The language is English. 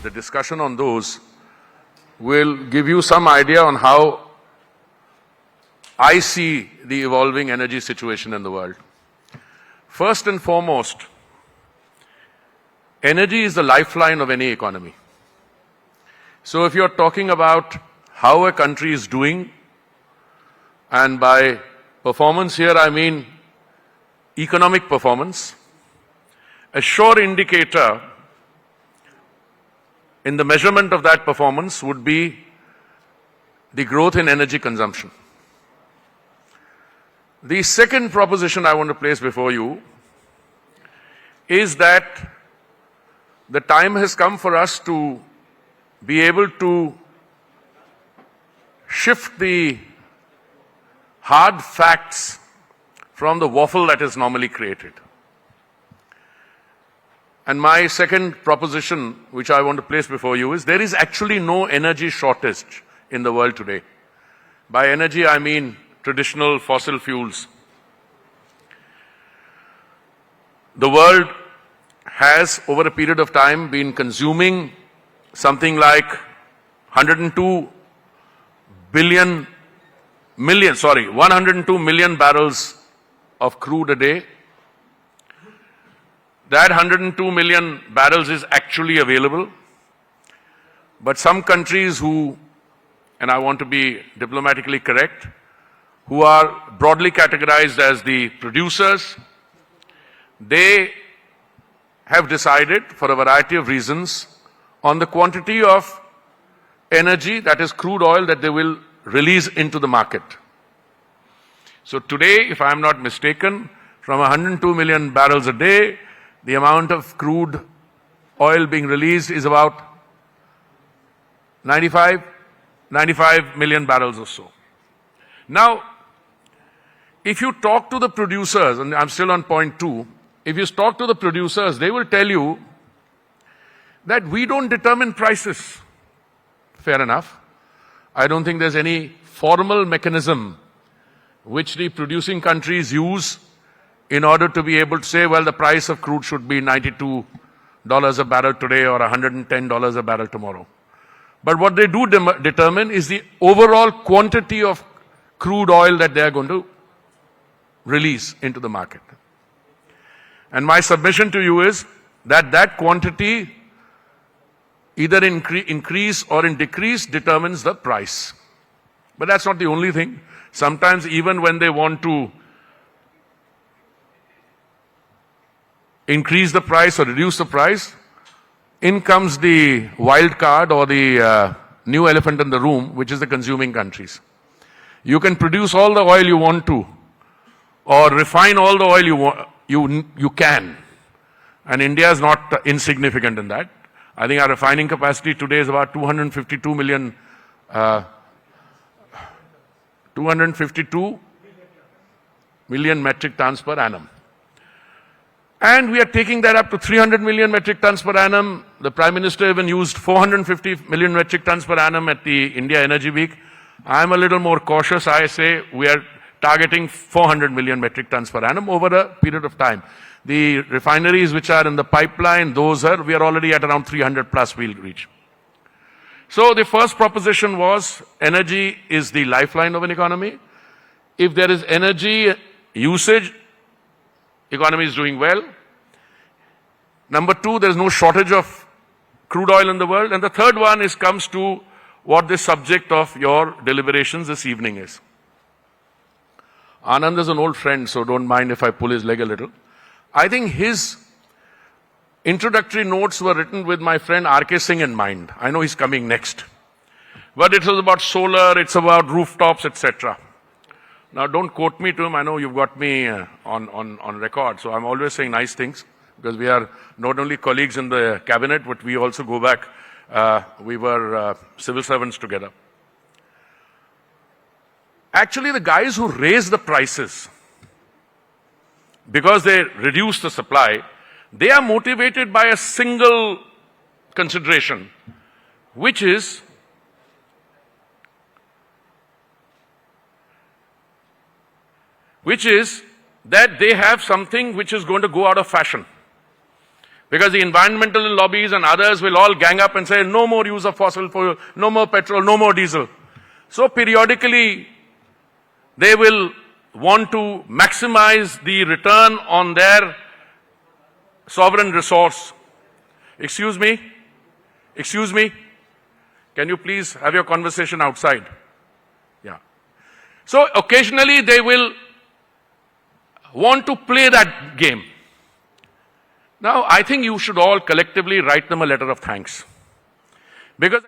the discussion on those will give you some idea on how I see the evolving energy situation in the world. First and foremost, energy is the lifeline of any economy. So if you're talking about how a country is doing, and by performance here I mean economic performance, a sure indicator in the measurement of that performance would be the growth in energy consumption. The second proposition I want to place before you is that the time has come for us to be able to shift the hard facts from the waffle that is normally created. And my second proposition, which I want to place before you, is there is actually no energy shortage in the world today. By energy, I mean traditional fossil fuels. The world has, over a period of time, been consuming something like 102 million barrels of crude a day. That 102 million barrels is actually available. But some countries who, and I want to be diplomatically correct, who are broadly categorized as the producers, they have decided, for a variety of reasons, on the quantity of energy, that is crude oil, that they will release into the market. So today, if I am not mistaken, from 102 million barrels a day, the amount of crude oil being released is about 95 million barrels or so. Now, if you talk to the producers, and I'm still on point 2, if you talk to the producers, they will tell you that we don't determine prices. Fair enough. I don't think there's any formal mechanism which the producing countries use in order to be able to say, well, the price of crude should be $92 a barrel today or $110 a barrel tomorrow. But what they do determine is the overall quantity of crude oil that they are going to release into the market. And my submission to you is that that quantity, either increase or in decrease, determines the price. But that's not the only thing. Sometimes even when they want to increase the price or reduce the price, in comes the wild card or the new elephant in the room, which is the consuming countries. You can produce all the oil you want to, or refine all the oil you can. And India is not insignificant in that. I think our refining capacity today is about 252 million metric tons per annum. And we are taking that up to 300 million metric tons per annum. The Prime Minister even used 450 million metric tons per annum at the India Energy Week. I'm a little more cautious. I say we are targeting 400 million metric tons per annum over a period of time. The refineries which are in the pipeline, we are already at around 300 plus we'll reach. So the first proposition was energy is the lifeline of an economy. If there is energy usage, economy is doing well. Number 2, there is no shortage of crude oil in the world. And the third one comes to what the subject of your deliberations this evening is. Anand is an old friend, so don't mind if I pull his leg a little. I think his introductory notes were written with my friend R.K. Singh in mind. I know he's coming next. But it was about solar, it's about rooftops, etc. Now, don't quote me to him. I know you've got me on record. So I'm always saying nice things because we are not only colleagues in the cabinet, but we also go back. We were civil servants together. Actually, the guys who raise the prices, because they reduce the supply, they are motivated by a single consideration, which is that they have something which is going to go out of fashion. Because the environmental lobbies and others will all gang up and say, no more use of fossil fuel, no more petrol, no more diesel. So periodically, they will want to maximize the return on their sovereign resource. Excuse me? Excuse me? Can you please have your conversation outside? Yeah. So occasionally they will want to play that game. Now, I think you should all collectively write them a letter of thanks. Because